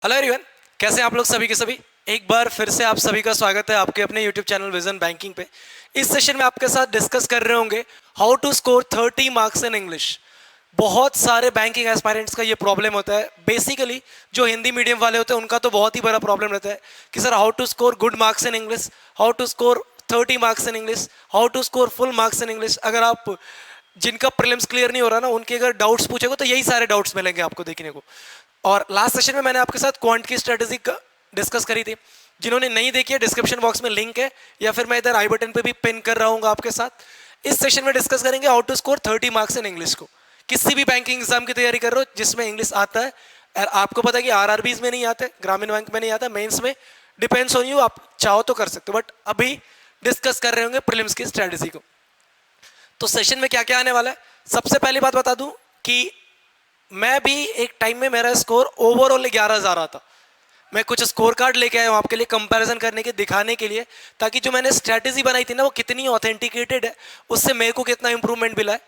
Hello everyone, कैसे हैं आप लोग सभी के सभी। एक बार फिर से आप सभी का स्वागत है आपके अपने यूट्यूब चैनल विजन बैंकिंग पे। इस सेशन में आपके साथ डिस्कस कर रहे होंगे how to score 30 marks in English. बहुत सारे बैंकिंग एस्पायरेंट्स का ये प्रॉब्लम होता है। बेसिकली जो हिंदी मीडियम वाले होते हैं उनका तो बहुत ही बड़ा प्रॉब्लम रहता है कि sir how to score good marks in English, how to score 30 marks in English, how to score full marks in English. अगर आप जिनका प्रीलिम्स क्लियर नहीं हो रहा ना, उनके अगर डाउट्स पूछेगा तो यही सारे डाउट्स मिलेंगे आपको देखने को। और लास्ट सेशन में मैंने आपके साथ क्वांट की स्ट्रेटेजी डिस्कस करी थी। जिन्होंने नहीं देखी है, डिस्क्रिप्शन बॉक्स में लिंक है या फिर मैं इधर आई बटन पे भी पिन कर रहा हूँ आपके साथ। इस सेशन में डिस्कस करेंगे how to score 30 marks in English को। किसी भी बैंकिंग एग्जाम की तैयारी कर रहे हो जिसमें इंग्लिश आता है, और आपको पता है कि आरआरबीज में नहीं आते, ग्रामीण बैंक में नहीं आता, मेंस में डिपेंड्स ऑन यू, आप चाहो तो कर सकते हो। बट अभी डिस्कस कर रहे होंगे प्रीलिम्स की स्ट्रेटेजी को। तो सेशन में क्या क्या आने वाला है, सबसे पहली बात बता दूं कि मैं भी एक टाइम में मेरा स्कोर ओवरऑल 11,000 आता। मैं कुछ स्कोर कार्ड लेके आया हूँ आपके लिए कंपैरिजन करने के, दिखाने के लिए, ताकि जो मैंने स्ट्रैटेजी बनाई थी ना वो कितनी ऑथेंटिकेटेड है, उससे मेरे को कितना इंप्रूवमेंट मिला है।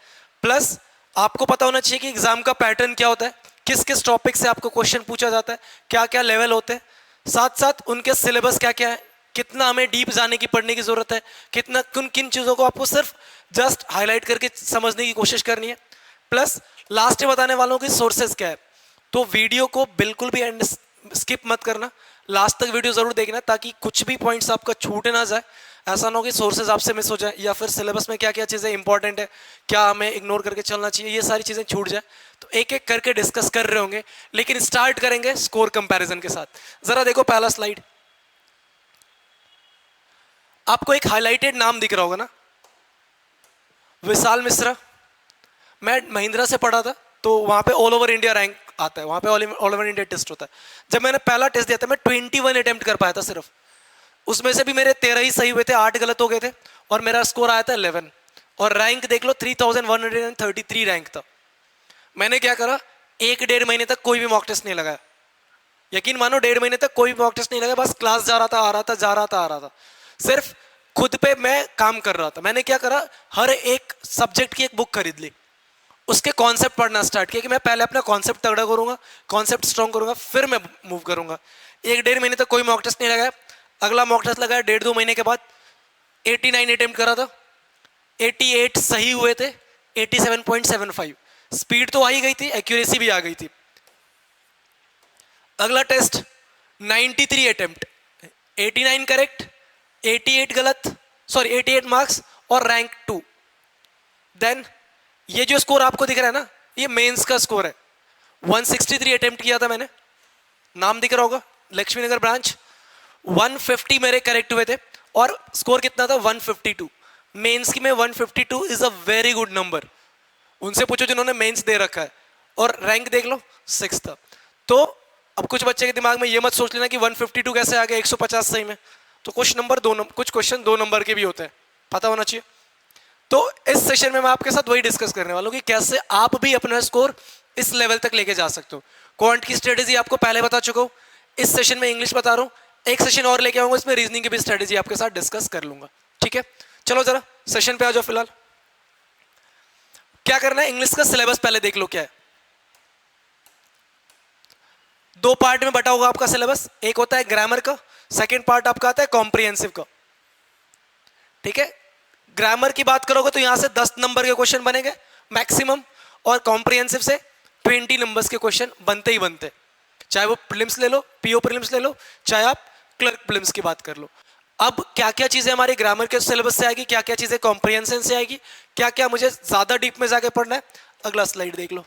प्लस आपको पता होना चाहिए कि एग्जाम का पैटर्न क्या होता है, किस किस टॉपिक से आपको क्वेश्चन पूछा जाता है, क्या क्या लेवल होते हैं, साथ साथ उनके सिलेबस क्या क्या है, कितना हमें डीप जाने की पढ़ने की जरूरत है, कितना किन किन चीज़ों को आपको सिर्फ जस्ट हाईलाइट करके समझने की कोशिश करनी है। प्लस लास्ट में बताने वालों की सोर्सेज क्या है। तो वीडियो को बिल्कुल भी एंड स्किप मत करना, लास्ट तक वीडियो जरूर देखना ताकि कुछ भी पॉइंट्स आपका छूट ना जाए। ऐसा ना हो कि सोर्सेज आपसे मिस हो जाए या फिर सिलेबस में क्या क्या चीज़ें इंपॉर्टेंट है, क्या हमें इग्नोर करके चलना चाहिए, ये सारी चीज़ें छूट जाए। तो एक एक करके डिस्कस कर रहे होंगे, लेकिन स्टार्ट करेंगे स्कोर कंपैरिजन के साथ। जरा देखो पहला स्लाइड, आपको एक हाईलाइटेड नाम दिख रहा होगा ना, विशाल मिश्रा। मैं महिंद्रा से पढ़ा था, तो वहाँ पे ऑल ओवर इंडिया रैंक आता है, वहाँ पे ऑल ओवर इंडिया टेस्ट होता है। जब मैंने पहला टेस्ट दिया था मैं 21 अटेम्प्ट कर पाया था सिर्फ, उसमें से भी मेरे 13 ही सही हुए थे, 8 गलत हो गए थे, और मेरा स्कोर आया था 11। और रैंक देख लो 3133 रैंक था। मैंने क्या करा, 1-1.5 महीने तक कोई भी मॉक टेस्ट नहीं लगाया। यकीन मानो 1.5 महीने तक कोई भी मॉक टेस्ट नहीं लगाया, बस क्लास जा रहा था, आ रहा था, जा रहा था, आ रहा था। सिर्फ खुद पे मैं काम कर रहा था। मैंने क्या करा, हर एक सब्जेक्ट की एक बुक खरीद ली, उसके कॉन्सेप्ट पढ़ना स्टार्ट किया कि मैं पहले अपना कॉन्सेप्ट तगड़ा करूंगा, कॉन्सेप्ट स्ट्रॉन्ग करूंगा, फिर मैं मूव करूंगा। 1-1.5 महीने तक कोई मॉक टेस्ट नहीं लगाया। अगला मॉक टेस्ट लगाया 1.5-2 महीने के बाद, 89 अटेम्प्ट करा था, 88 सही हुए थे, 87.75। स्पीड तो आ ही गई थी, एक्यूरेसी भी आ गई थी। अगला टेस्ट 93 अटेम्प्ट, 89 करेक्ट, 88 गलत, सॉरी 88 मार्क्स और रैंक 2। देन ये जो स्कोर आपको दिख रहा है ना, ये मेंस का स्कोर है। 163 अटेम्प्ट किया था मैंने, नाम दिख रहा होगा, लक्ष्मी नगर ब्रांच। 150 मेरे करेक्ट हुए थे और स्कोर कितना था, 152। मेंस की में 152 is a very good number. उनसे पूछो जिन्होंने मेंस दे रखा है। और रैंक देख लो 6 था। तो अब कुछ बच्चे के दिमाग में ये मत सोच लेना कि 152 कैसे आ गया 150 सही में। तो कुछ क्वेश्चन 2 नंबर के भी होते हैं, पता होना चाहिए। तो इस सेशन में मैं आपके साथ वही डिस्कस करने वाला हूँ कि कैसे आप भी अपना स्कोर इस लेवल तक लेके जा सकते हो। क्वांट की स्ट्रेटेजी आपको पहले बता चुका हूँ, इस सेशन में इंग्लिश बता रहा हूँ, एक सेशन और लेके आऊंगा, इसमें रीजनिंग की भी स्ट्रेटेजी आपके साथ डिस्कस कर लूंगा। ठीक है, चलो जरा सेशन पे आ जाओ। फिलहाल क्या करना है, इंग्लिश का सिलेबस पहले देख लो क्या है। 2 पार्ट में बटा होगा आपका सिलेबस, एक होता है ग्रामर का, सेकेंड पार्ट आपका आता है कॉम्प्रिहेंसिव का। ठीक है, ग्रामर की बात करोगे तो यहां से 10 नंबर के क्वेश्चन बनेंगे मैक्सिमम, और कॉम्प्रिहेंसिव से 20 नंबर्स के क्वेश्चन बनते ही बनते, चाहे वो प्रीलिम्स ले लो, पीओ प्रीलिम्स ले लो, चाहे आप क्लर्क प्रीलिम्स की बात कर लो। अब क्या क्या चीजें हमारी ग्रामर के सिलेबस से आएगी, क्या क्या चीजें कॉम्प्रिहेंशन से आएगी, क्या क्या मुझे ज्यादा डीप में जाके पढ़ना है, अगला स्लाइड देख लो।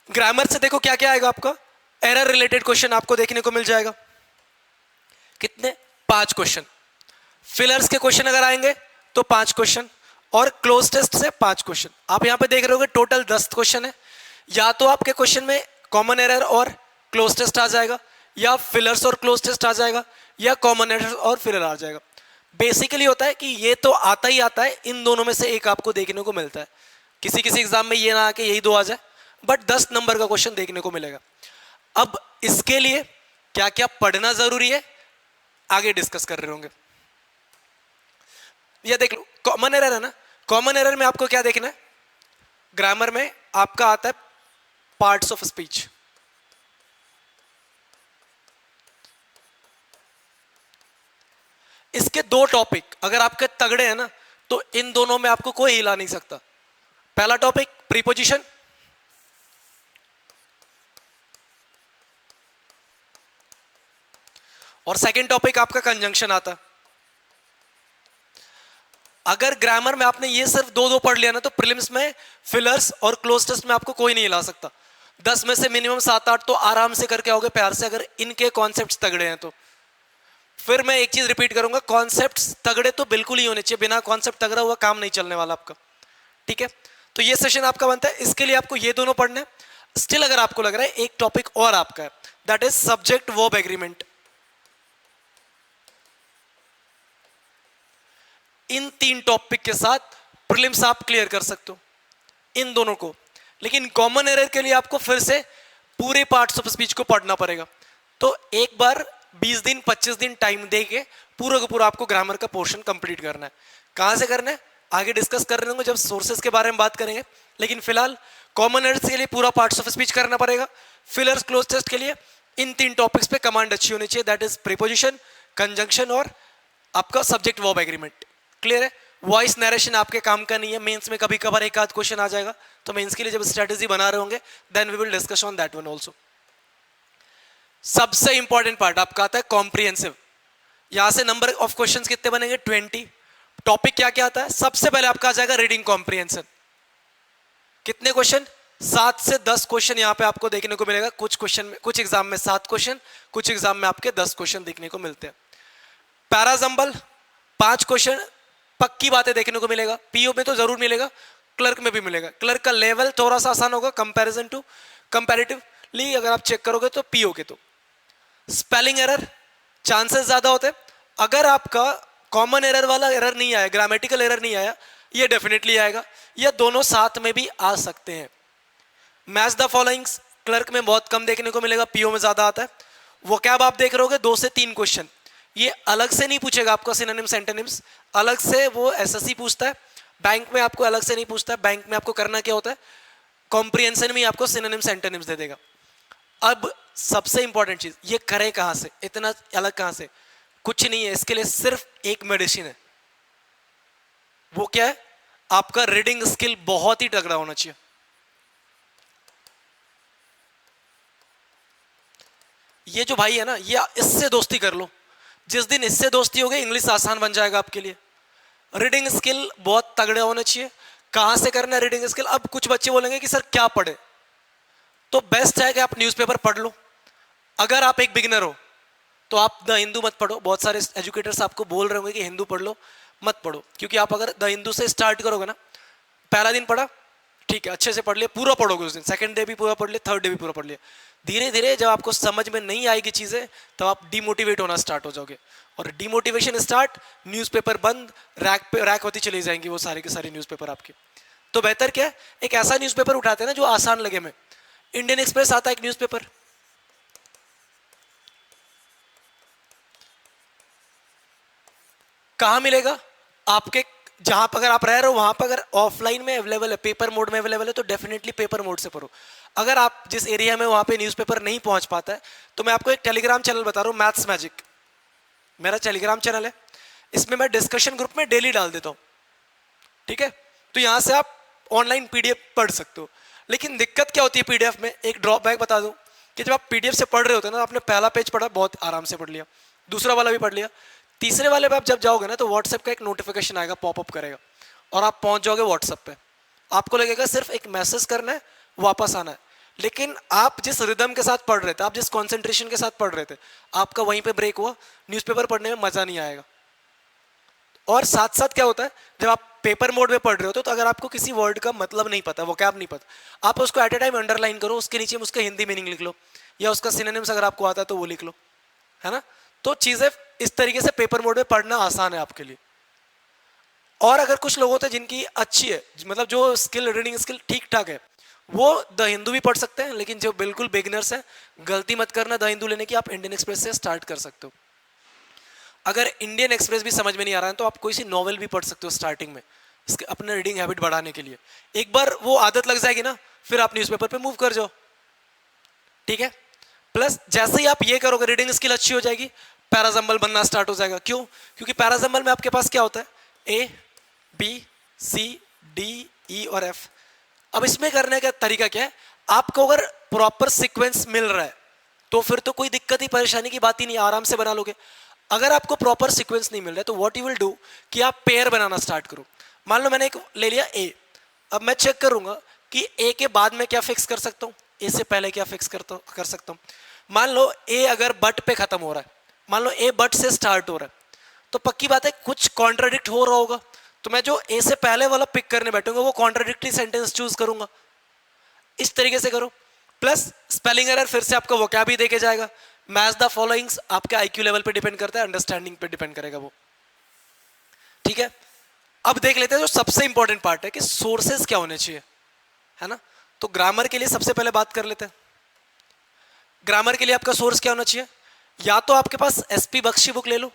ग्रामर से देखो क्या क्या आएगा आपका, एरर रिलेटेड क्वेश्चन आपको देखने को मिल जाएगा। कितने, 5 क्वेश्चन। फिलर्स के क्वेश्चन अगर आएंगे तो 5 क्वेश्चन, और क्लोज टेस्ट से 5 क्वेश्चन। आप यहां पे देख रहे होगे टोटल 10 क्वेश्चन है। या तो आपके क्वेश्चन में कॉमन एरर और क्लोज टेस्ट आ जाएगा, या फिलर्स और क्लोज टेस्ट आ जाएगा, या कॉमन एरर और फिलर आ जाएगा। बेसिकली होता है कि ये तो आता ही आता है, इन दोनों में से एक आपको देखने को मिलता है। किसी किसी एग्जाम में ये ना आके यही 2 आ जाए, बट 10 नंबर का क्वेश्चन देखने को मिलेगा। अब इसके लिए क्या क्या पढ़ना जरूरी है आगे डिस्कस कर रहे होंगे। ये देख लो, कॉमन एरर है ना, कॉमन एरर में आपको क्या देखना है, ग्रामर में आपका आता है पार्ट्स ऑफ स्पीच। इसके दो टॉपिक अगर आपके तगड़े हैं ना तो इन दोनों में आपको कोई हिला नहीं सकता। पहला टॉपिक प्रीपोजिशन, और सेकंड टॉपिक आपका कंजंक्शन आता। अगर ग्रामर में आपने ये सिर्फ दो दो पढ़ लिया ना तो प्रीलिम्स में फिलर्स और क्लोज टेस्ट में आपको कोई नहीं हिला सकता। 10 में से मिनिमम 7-8 तो आराम से करके आओगे प्यार से, अगर इनके कॉन्सेप्ट्स तगड़े हैं तो। फिर मैं एक चीज रिपीट करूंगा, कॉन्सेप्ट्स तगड़े तो बिल्कुल ही होने चाहिए, बिना कॉन्सेप्ट तगड़ा हुआ काम नहीं चलने वाला आपका। ठीक है, तो ये सेशन आपका बनता है, इसके लिए आपको ये दोनों पढ़ने हैं। स्टिल अगर आपको लग रहा है एक टॉपिक और आपका है, that is subject verb agreement. In 3 topic के साथ प्रीलिम्स आप क्लियर कर सकते हो, इन दोनों को। लेकिन कॉमन एरर के लिए आपको फिर से पूरे पार्ट्स ऑफ स्पीच को पढ़ना पड़ेगा। तो एक बार 20 दिन 25 दिन टाइम दे के पूरा का पूरा आपको ग्रामर का पोर्शन कंप्लीट करना है। कहां से करना है आगे डिस्कस कर रहे होंगे जब सोर्सेस के बारे में बात करेंगे, लेकिन फिलहाल कॉमन एरर्स के लिए पूरा पार्ट्स ऑफ स्पीच करना पड़ेगा। फिलर्स क्लोज टेस्ट के लिए इन 3 टॉपिक्स पे कमांड अच्छी होनी चाहिए, दैट इज प्रीपोजिशन, कंजंक्शन और आपका सब्जेक्ट वर्ब एग्रीमेंट। क्लियर है? वॉइस नरेशन आपके काम का नहीं है, मेंस में कभी कभार एक आध क्वेश्चन आ जाएगा, तो मेंस के लिए जब स्ट्रेटेजी बना रहे होंगे then we will discuss on that one also. सबसे इंपॉर्टेंट पार्ट आपका आता है कॉम्प्रिहेंसिव। यहां से नंबर ऑफ क्वेश्चंस कितने बनेंगे? 20। टॉपिक क्या क्या आता है? सबसे पहले आपका आ जाएगा रीडिंग कॉम्प्रिहेंशन। कितने क्वेश्चन? 7 से 10 क्वेश्चन यहां पे आपको देखने को मिलेगा। कुछ क्वेश्चन में, कुछ एग्जाम में 7 क्वेश्चन, कुछ एग्जाम में आपके 10 क्वेश्चन देखने को मिलते हैं। पैराजंबल 5 क्वेश्चन पक्की बातें देखने को मिलेगा, पीओ में तो जरूर मिलेगा, क्लर्क में भी मिलेगा। क्लर्क का लेवल थोड़ा सा आसान होगा कंपैरिजन टू कंपैरेटिवली अगर आप चेक करोगे तो पीओ के। तो स्पेलिंग एरर चांसेस ज्यादा होते हैं। अगर आपका कॉमन एरर वाला एरर नहीं आया, ग्रामेटिकल एरर नहीं आया, ये डेफिनेटली आएगा, या दोनों साथ में भी आ सकते हैं। मैच द फॉलोइंग्स क्लर्क में बहुत कम देखने को मिलेगा, पीओ में ज्यादा आता है। वोकैब आप देख रहोगे 2 से 3 क्वेश्चन, ये अलग से नहीं पूछेगा आपका सिनोनिम्स एंटोनिम्स, अलग से वो एसएससी पूछता है। बैंक में आपको अलग से नहीं पूछता है, बैंक में आपको करना क्या होता है, कॉम्प्रिहेंशन में आपको सिनोनिम्स एंटोनिम्स दे देगा। अब सबसे इंपॉर्टेंट चीज, ये करे कहां से, इतना अलग कहां से? कुछ नहीं है, इसके लिए सिर्फ एक मेडिसिन है। वो क्या है? आपका रीडिंग स्किल बहुत ही तगड़ा होना चाहिए। ये जो भाई है ना, ये इससे दोस्ती कर लो। जिस दिन इससे दोस्ती हो गई इंग्लिश आसान बन जाएगा आपके लिए। रीडिंग स्किल बहुत तगड़े होने चाहिए। कहां से करना है रीडिंग स्किल? अब कुछ बच्चे बोलेंगे कि सर क्या पढ़े, तो बेस्ट है कि आप न्यूज़पेपर पढ़ लो। अगर आप एक बिगिनर हो तो आप द हिंदू मत पढ़ो। बहुत सारे एजुकेटर्स आपको बोल रहे होंगे कि हिंदू पढ़ लो, मत पढ़ो, क्योंकि आप अगर द हिंदू से स्टार्ट करोगे ना, पहला दिन पढ़ा ठीक है, अच्छे से पढ़ लिया, पूरा पढ़ोगे उस दिन, सेकंड डे भी पूरा पढ़ लिया, थर्ड डे भी पूरा पढ़ लिया। धीरे धीरे जब आपको समझ में नहीं आएगी चीजें तब आप डिमोटिवेट होना स्टार्ट हो जाओगे, और डिमोटिवेशन स्टार्ट, न्यूज़पेपर बंद, रैक होती चली जाएंगी वो सारे के सारे न्यूज़पेपर आपके। तो बेहतर क्या है, एक ऐसा न्यूज़पेपर उठाते हैं ना जो आसान लगे। में इंडियन एक्सप्रेस आता है एक न्यूज़पेपर, कहां मिलेगा? आपके जहां पर अगर आप रह रहे हो वहां पर अगर ऑफलाइन में अवेलेबल है, पेपर मोड में अवेलेबल है, तो डेफिनेटली पेपर मोड से पढ़ो। अगर आप जिस एरिया में वहां पे न्यूज़पेपर नहीं पहुंच पाता है, तो मैं आपको एक टेलीग्राम चैनल बता रहा हूं, मैथ्स मैजिक, मेरा टेलीग्राम चैनल है। इसमें मैं डिस्कशन ग्रुप में डेली डाल देता हूं, ठीक है? तो यहां से आप ऑनलाइन पीडीएफ पढ़ सकते हो। लेकिन दिक्कत क्या होती है पीडीएफ में, एक ड्रॉबैक बता दूं कि जब आप पीडीएफ से पढ़ रहे होते हैं ना, आपने पहला पेज पढ़ा, बहुत आराम से पढ़ लिया, दूसरा वाला भी पढ़ लिया, तीसरे वाले पे आप जब जाओगे ना तो व्हाट्सएप का एक नोटिफिकेशन आएगा, पॉपअप करेगा, और आप पहुंच जाओगे व्हाट्सएप पे। आपको लगेगा सिर्फ एक मैसेज करना है, वापस आना है। लेकिन आप जिस रिदम के साथ पढ़ रहे थे, आप जिस कंसंट्रेशन के साथ पढ़ रहे थे, आपका वहीं पे ब्रेक हुआ, न्यूज़पेपर पढ़ने में मजा नहीं आएगा। और साथ साथ क्या होता है, जब आप पेपर मोड में पढ़ रहे हो तो अगर आपको किसी वर्ड का मतलब नहीं पता, वोकैब नहीं पता, आप उसको एट ए टाइम अंडरलाइन करो, उसके नीचे उसका हिंदी मीनिंग लिख लो, या उसका सिनोनिम्स अगर आपको आता है तो वो लिख लो, है ना? तो चीजें इस तरीके से पेपर मोड में पढ़ना आसान है आपके लिए। और अगर कुछ लोग होते हैं जिनकी अच्छी है, मतलब जो स्किल, रीडिंग स्किल ठीक ठाक है, वो द हिंदू भी पढ़ सकते हैं। लेकिन जो बिल्कुल बिगिनर्स हैं, गलती मत करना द हिंदू लेने की, आप इंडियन एक्सप्रेस से स्टार्ट कर सकते हो। अगर इंडियन एक्सप्रेस भी समझ में नहीं आ रहा है तो आप कोई सी नॉवेल भी पढ़ सकते हो स्टार्टिंग में, इसके अपने रीडिंग हैबिट बढ़ाने के लिए। एक बार वो आदत लग जाएगी ना, फिर आप न्यूज़पेपर पे मूव कर जाओ, ठीक है? प्लस जैसे ही आप ये करोगे, रीडिंग स्किल अच्छी हो जाएगी, पैराजम्बल बनना स्टार्ट हो जाएगा। क्यों? क्योंकि पैराजम्बल में आपके पास क्या होता है, A B C D E और एफ। अब इसमें करने का तरीका क्या है, आपको अगर प्रॉपर सीक्वेंस मिल रहा है तो फिर तो कोई दिक्कत ही परेशानी की बात ही नहीं, आराम से बना लोगे। अगर आपको प्रॉपर सीक्वेंस नहीं मिल रहा है तो व्हाट यू विल डू कि आप पेयर बनाना स्टार्ट करो। मान लो मैंने एक ले लिया ए, अब मैं चेक करूंगा कि ए के बाद में क्या फिक्स कर सकता हूँ, ए से पहले क्या फिक्स कर सकता हूँ। मान लो ए अगर बट पे खत्म हो रहा है, मान लो ए बट से स्टार्ट हो रहा है, तो पक्की बात है कुछ कॉन्ट्राडिक्ट हो रहा होगा, तो मैं जो ए से पहले वाला पिक करने बैठूंगा वो कॉन्ट्राडिक्टरी सेंटेंस चूज करूंगा। इस तरीके से करो। प्लस स्पेलिंग एरर फिर से आपका वोकैब ही देके जाएगा। मैच द फॉलोइंग्स आपके आईक्यू लेवल पे डिपेंड करता है, अंडरस्टैंडिंग पे डिपेंड करेगा वो। ठीक है, अब देख लेते हैं जो सबसे इंपॉर्टेंट पार्ट है कि सोर्सेस क्या होने चाहिए, है ना। तो ग्रामर के लिए सबसे पहले बात कर लेते हैं। ग्रामर के लिए आपका सोर्स क्या होना चाहिए, या तो आपके पास एसपी बख्शी बुक ले लो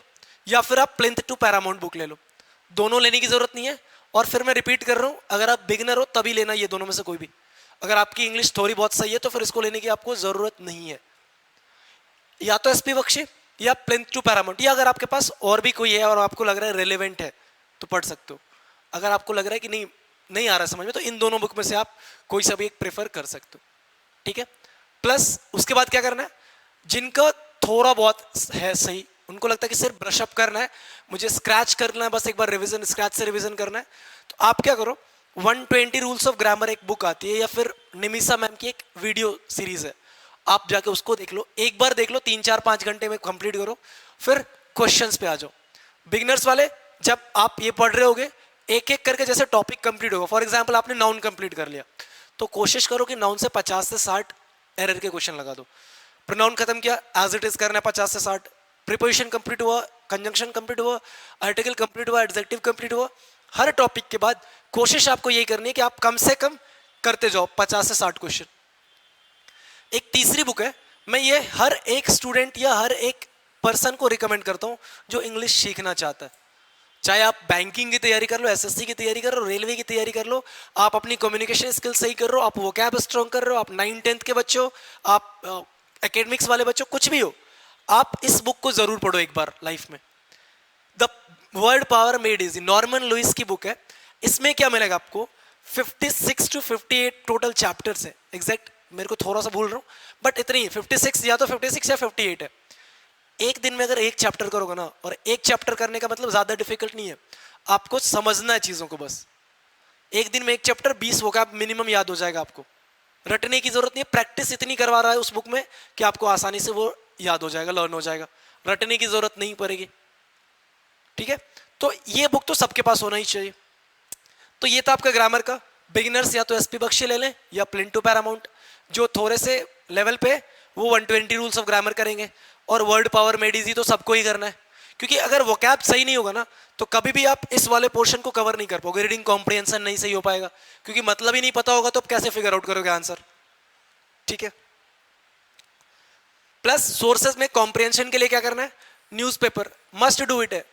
या फिर आप प्लिंथ टू पैरामाउंट बुक ले लो। दोनों लेने की जरूरत नहीं है। और फिर मैं रिपीट कर रहा हूं, अगर आप बिगिनर हो तभी लेना, ये दोनों में से कोई भी। अगर आपकी इंग्लिश थोड़ी बहुत सही है तो फिर इसको लेने की आपको जरूरत नहीं है। या तो एसपी बख्शी या प्लिंथ टू पैरामाउंट, या अगर आपके पास और भी कोई है और आपको लग रहा है रेलेवेंट है तो पढ़ सकते हो। अगर आपको लग रहा है कि नहीं आ रहा समझ में, तो इन दोनों बुक में से आप कोई सा भी एक प्रेफर कर सकते हो। ठीक है। प्लस उसके बाद क्या करना है, जिनका थोड़ा बहुत है सही, उनको लगता है कि सिर्फ ब्रशअप करना है, मुझे स्क्रैच करना है, बस एक बार रिवीजन, स्क्रैच से रिवीजन करना है, तो आप क्या करो, 120 रूल्स ऑफ ग्रामर एक बुक आती है, या फिर निमिषा मैम की एक वीडियो सीरीज है, आप जाके उसको देख लो, एक बार देख लो, 3-4-5 घंटे में कंप्लीट करो, फिर क्वेश्चंस पे आ जाओ। बिगिनर्स वाले जब आप ये पढ़ रहे होगे, एक एक करके जैसे टॉपिक कंप्लीट होगा, फॉर एग्जांपल आपने नाउन कंप्लीट कर लिया, तो कोशिश करो कि नाउन से 50 से 60 एरर के क्वेश्चन लगा दो। प्रोनाउन खत्म किया, एज इट इज करना है 50 से 60। प्रीपोजिशन कंप्लीट हुआ, कंजंक्शन कंप्लीट हुआ, आर्टिकल कंप्लीट हुआ, एडजेक्टिव कंप्लीट हुआ। हर टॉपिक के बाद कोशिश आपको यही करनी है कि आप कम से कम करते जाओ 50 से 60 क्वेश्चन। एक तीसरी बुक है, मैं ये हर एक स्टूडेंट या हर एक पर्सन को रिकमेंड करता हूँ जो इंग्लिश सीखना चाहता है। चाहे आप बैंकिंग की तैयारी कर लो, एसएससी की तैयारी कर लो, रेलवे की तैयारी कर लो, आप अपनी कम्युनिकेशन स्किल सही कर रहे हो, आप वोकैब स्ट्रॉन्ग कर रहे हो, आप 9-10th के बच्चे हो, आप एकेडमिक्स वाले बच्चे हो, कुछ भी हो, आप इस बुक को जरूर पढ़ो एक बार लाइफ में। The word power made easy, Norman Lewis की बुक है। इसमें क्या मिलेगा आपको, 56 to 58 टोटल चैप्टर्स है। एग्जैक्ट मेरे को थोड़ा सा भूल रहा हूँ, बट इतनी 56, या तो 56 या 58 है। एक दिन में अगर एक चैप्टर करोगे ना, और एक चैप्टर करने का मतलब ज्यादा डिफिकल्ट नहीं है, आपको समझना है चीजों को बस। एक दिन में एक चैप्टर 20 वोकैब मिनिमम याद हो जाएगा आपको, रटने की जरूरत नहीं है, प्रैक्टिस इतनी करवा रहा है उस बुक में कि आपको आसानी से वो याद हो जाएगा, लर्न हो जाएगा, रटने की जरूरत नहीं पड़ेगी। ठीक है, तो ये बुक तो सबके पास होना ही चाहिए। तो ये था आपका ग्रामर का। बिगिनर्स या तो एसपी बख्शी ले लें या प्लिंथ टू पैरामाउंट, जो थोड़े से लेवल पे वो 120 रूल्स ऑफ ग्रामर करेंगे, और वर्ड पावर मेड इजी तो सबको ही करना है, क्योंकि अगर वोकैब सही नहीं होगा ना तो कभी भी आप इस वाले पोर्शन को कवर नहीं कर पाओगे, रीडिंग कॉम्प्रिहेंशन नहीं सही हो पाएगा, क्योंकि मतलब ही नहीं पता होगा तो आप कैसे फिगर आउट करोगे आंसर। ठीक है। प्लस सोर्सेज में कॉम्प्रिहेंशन के लिए क्या करना है, न्यूज़पेपर मस्ट डू इट है।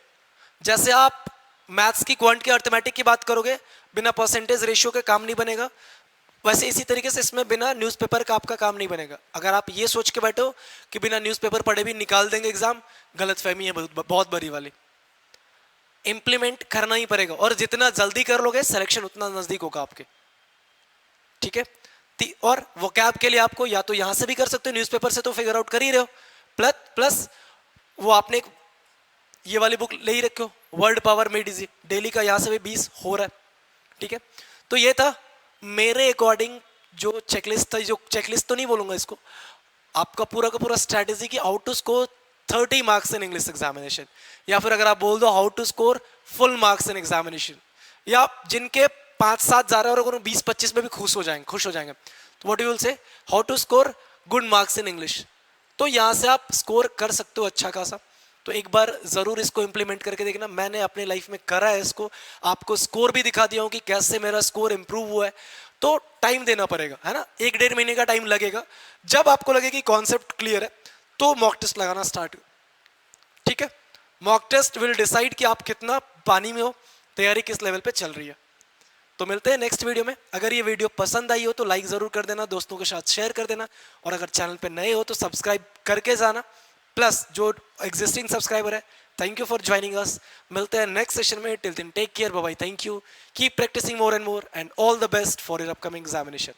जैसे आप मैथ्स की, क्वांट की, अर्थमेटिक की बात करोगे, बिना परसेंटेज रेशियो के काम नहीं बनेगा, वैसे इसी तरीके से इसमें बिना न्यूज़पेपर का आपका काम नहीं बनेगा। अगर आप ये सोच के बैठो कि बिना न्यूज़पेपर पढ़े भी निकाल देंगे एग्जाम, गलतफहमी है बहुत बड़ी वाली। इंप्लीमेंट करना ही पड़ेगा, और जितना जल्दी कर लोगे सिलेक्शन उतना नजदीक होगा आपके। ठीक है। और वोकैब के लिए आपको या तो यहां से भी कर सकते हो, न्यूज़पेपर से तो फिगर आउट कर ही रहे हो, प्लस वो आपने ये वाली बुक ले ही रखे हो, word power made easy, daily का यहां से भी 20 हो रहा है। ठीक है, तो ये था मेरे अकॉर्डिंग जो चेकलिस्ट था, जो चेकलिस्ट तो नहीं बोलूंगा इसको, आपका पूरा का पूरा स्ट्रैटेजी की how to score 30 marks in English examination, या फिर अगर आप बोल दो how to score full marks in examination, या जिनके 5-7 जा रहे हैं और 20-25 में भी खुश हो जाएंगे, तो what you will say, how to score good marks in English. तो यहाँ से आप स्कोर कर सकते हो अच्छा खासा। तो एक बार जरूर इसको इंप्लीमेंट करके देखना, मैंने अपने लाइफ में करा है इसको, आपको स्कोर भी दिखा दिया हूँ कि कैसे मेरा स्कोर इंप्रूव हुआ है। तो टाइम देना पड़ेगा, है ना, 1-1.5 महीने का टाइम लगेगा। जब आपको लगे कि कॉन्सेप्ट क्लियर है तो मॉक टेस्ट लगाना स्टार्ट। ठीक है, मॉक टेस्ट विल डिसाइड कि आप कितना पानी में हो, तैयारी किस लेवल पे चल रही है। तो मिलते हैं नेक्स्ट वीडियो में। अगर ये वीडियो पसंद आई हो तो लाइक जरूर कर देना, दोस्तों के साथ शेयर कर देना, और अगर चैनल पे नए हो तो सब्सक्राइब करके जाना। प्लस जो एग्जिस्टिंग सब्सक्राइबर है, thank you for joining us. मिलते हैं नेक्स्ट सेशन में, till then take care, bye bye, thank you, keep practising more and more, and all the best for your upcoming examination.